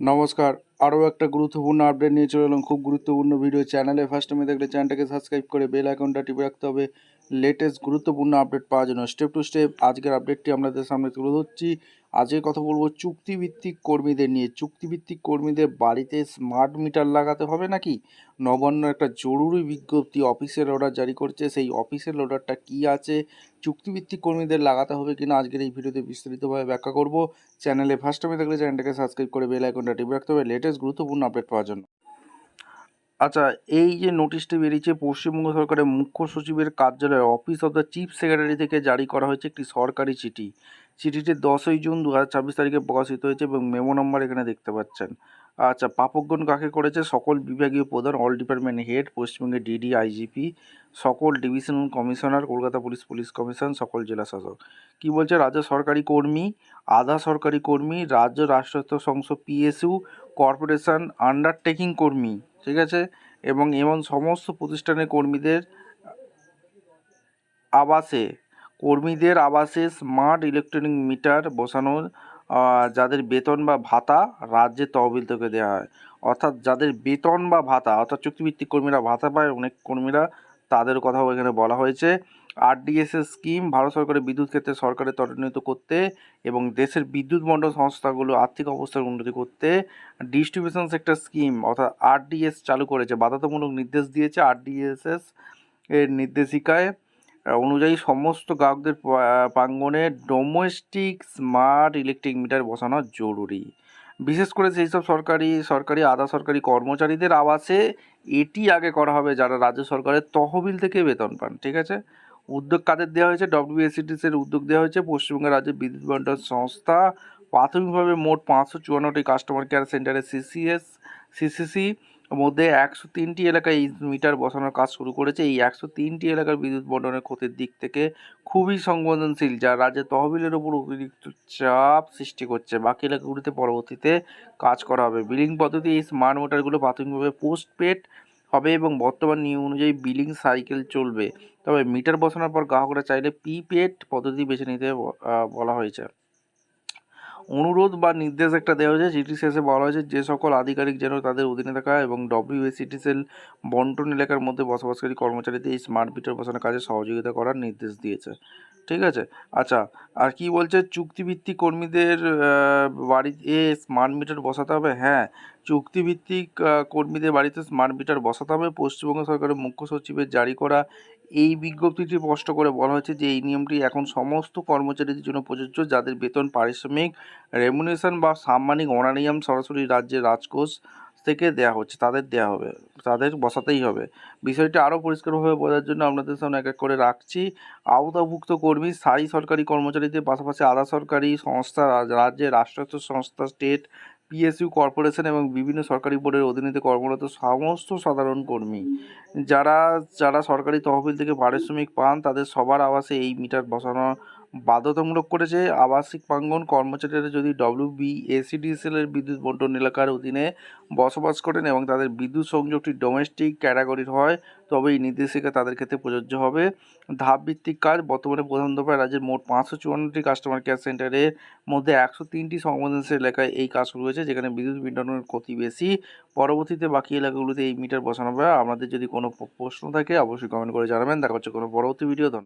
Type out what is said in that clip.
নমস্কার, আরও একটা গুরুত্বপূর্ণ আপডেট নিয়ে চলে এলাম। খুব গুরুত্বপূর্ণ ভিডিও। চ্যানেলে ফার্স্ট টাইমে দেখলে চ্যানেলটাকে সাবস্ক্রাইব করে বেল আইকনটা টিপে রাখতে হবে লেটেস্ট গুরুত্বপূর্ণ আপডেট পাওয়ার জন্য। স্টেপ টু স্টেপ আজকের আপডেটটি আপনাদের সামনে তুলে ধরছি। আজকে কথা বলবো চুক্তিভিত্তিক কর্মীদের নিয়ে। চুক্তিভিত্তিক কর্মীদের বাড়িতে স্মার্ট মিটার লাগাতে হবে নাকি? নবান্ন একটা জরুরি বিজ্ঞপ্তি, অফিসের অর্ডার জারি করছে। সেই অফিসের অর্ডারটা কী আছে, চুক্তিভিত্তিক কর্মীদের লাগাতে হবে কিনা, আজকের এই ভিডিওতে বিস্তারিতভাবে ব্যাখ্যা করব। চ্যানেলে ফার্স্ট টাইমে থাকলে চ্যানেলটাকে সাবস্ক্রাইব করে বেল আইকনটা টিপে রাখতে হবে লেটেস্ট গুরুত্বপূর্ণ আপডেট পাওয়ার জন্য। আচ্ছা, এই যে নোটিশটি বেরিয়েছে পশ্চিমবঙ্গ সরকারের মুখ্য সচিবের কার্যালয় office of the chief secretary থেকে জারি করা হয়েছে একটি সরকারি চিঠি। চিঠিটি 10ই জুন 2026 তারিখে প্রকাশিত হয়েছে এবং মেমো নাম্বার এখানে দেখতে পাচ্ছেন। আচ্ছা, প্রাপকগণ কাকে করেছে? সকল বিভাগীয় প্রধান, অল ডিপার্টমেন্ট হেড, পশ্চিমবঙ্গের ডিডি, আইজিপি, সকল divisional commissioner, Kolkata police commission, সকল জেলা শাসক। কি বলছে? রাজ্য সরকারি কর্মী, আধা সরকারি কর্মী, রাজ্য রাষ্ট্রায়ত্ত সংস্থা পিএসইউ, কর্পোরেশন, আন্ডারটেকিং কর্মী, ঠিক আছে, এবং সমস্ত প্রতিষ্ঠানের কর্মীদের আবাসে স্মার্ট ইলেকট্রনিক মিটার বসানো, যাদের বেতন বা ভাতা রাজ্যের তহবিল থেকে দেওয়া হয়। অর্থাৎ যাদের বেতন বা ভাতা, অর্থাৎ চুক্তিভিত্তিক কর্মীরা ভাতা পায়, অনেক কর্মীরা, তাদের কথাও এখানে বলা হয়েছে। আরডিএসএস স্কিম ভারত সরকারের বিদ্যুৎ ক্ষেত্রে সরকারের ত্বরান্বিত করতে এবং দেশের বিদ্যুৎ বণ্টন সংস্থাগুলো আর্থিক অবস্থার উন্নতি করতে ডিস্ট্রিবিউশন সেক্টর স্কিম অর্থাৎ আরডিএস চালু করেছে। বাধ্যতামূলক নির্দেশ দিয়েছে আরডিএসএস এর নির্দেশিকায় অনুযায়ী সমস্ত গ্রাহকদের প্রাঙ্গণে ডোমেস্টিক স্মার্ট ইলেকট্রিক মিটার বসানো জরুরি। বিশেষ করে সেই সব সরকারি আধা সরকারি কর্মচারীদের আবাসে এটি আগে করা হবে যারা রাজ্য সরকারের তহবিল থেকে বেতন পান, ঠিক আছে। উদ্যোগ কাদের দেওয়া হয়েছে? ডব্লিউএসিটিসির উদ্যোগ দেওয়া হয়েছে। পশ্চিমবঙ্গ রাজ্যের বিদ্যুৎ বণ্টন সংস্থা প্রাথমিকভাবে মোট 554টি কাস্টমার কেয়ার সেন্টারে সিসিসি মধ্যে 103টি এলাকায় এই মিটার বসানোর কাজ শুরু করেছে। এই 103টি এলাকার বিদ্যুৎ বণ্টনের ক্ষতির দিক থেকে খুবই সংবেদনশীল, যা রাজ্যের তহবিলের ওপর অতিরিক্ত চাপ সৃষ্টি করছে। বাকি এলাকাগুলিতে পরবর্তীতে কাজ করা হবে। বিলিং পদ্ধতি: এই স্মার্ট মিটারগুলো প্রাথমিকভাবে পোস্টপেড হবে এবং বর্তমান নিয়ম অনুযায়ী বিলিং সাইকেল চলবে। তবে মিটার বসানোর পর গ্রাহকরা চাইলে প্রিপেড পদ্ধতি বেছে নিতে বলা হয়েছে। অনুরোধ বা নির্দেশ একটা দেওয়া হয়েছে। চিঠি শেষে বলা হয়েছে যে সকল আধিকারিক যেন তাদের অধীনে থাকা এবং ডব্লিউএসিটিসিএল বন্টন এলাকার মধ্যে বসবাসকারী কর্মচারীদের এই স্মার্ট মিটার বসানোর কাজে সহযোগিতা করার নির্দেশ দিয়েছে, ঠিক আছে। আচ্ছা, আর কি বলছে? চুক্তিভিত্তিক কর্মীদের বাড়িতে স্মার্ট মিটার বসাতে হবে। হ্যাঁ, চুক্তিভিত্তিক কর্মীদের বাড়িতে স্মার্ট মিটার বসাতে হবে। পশ্চিমবঙ্গ সরকারের মুখ্য সচিবের জারি করা এই বিজ্ঞপ্তিটি স্পষ্ট করে বলা হয়েছে যে এই নিয়মটি এখন সমস্ত কর্মচারীদের জন্য প্রযোজ্য যাদের বেতন, পারিশ্রমিক, রেমুনেশন বা সাম্মানিক অনারিয়াম সরাসরি রাজ্যের রাজকোষ থেকে দেওয়া হচ্ছে, তাদের দেওয়া হবে, তাদের বসাতেই হবে। বিষয়টি আরও পরিষ্কারভাবে বোঝার জন্য আপনাদের সামনে এক এক করে রাখছি। আওতাভুক্ত কর্মী, স্থায়ী সরকারি কর্মচারীদের পাশাপাশি আধা সরকারি সংস্থা, রাজ্যের রাষ্ট্রায়ত্ত সংস্থা, স্টেট, পিএসইউ, কর্পোরেশন এবং বিভিন্ন সরকারি বোর্ডের অধীনে কর্মরত সমস্ত সাধারণ কর্মী যারা যারা সরকারি তহবিল থেকে পারিশ্রমিক পান, তাদের সবার আবাসে এই মিটার বসানো বাধ্যতামূলক করেছে। আবাসিক প্রাঙ্গণ কর্মচারীরা যদি ডব্লিউবিএসিডিসিএল এর বিদ্যুৎ বণ্টন এলাকার অধীনে বসবাস করেন এবং তাদের বিদ্যুৎ সংযোগটি ডোমেস্টিক ক্যাটাগরির হয়, তবে এই নির্দেশিকা তাদের ক্ষেত্রে প্রযোজ্য হবে। ধাপভিত্তিক কাজ: বর্তমানে প্রধান দফায় রাজ্যের মোট 554টি কাস্টমার কেয়ার সেন্টারের মধ্যে 103টি সংবেদনশীল এলাকায় এই কাজ শুরু হয়েছে, যেখানে বিদ্যুৎ বিতরণের ক্ষতি বেশি। পরবর্তীতে বাকি এলাকাগুলোতে এই মিটার বসানো হবে। আপনাদের যদি কোনো প্রশ্ন থাকে অবশ্যই কমেন্ট করে জানাবেন। দেখা হচ্ছে কোনো পরবর্তী ভিডিও।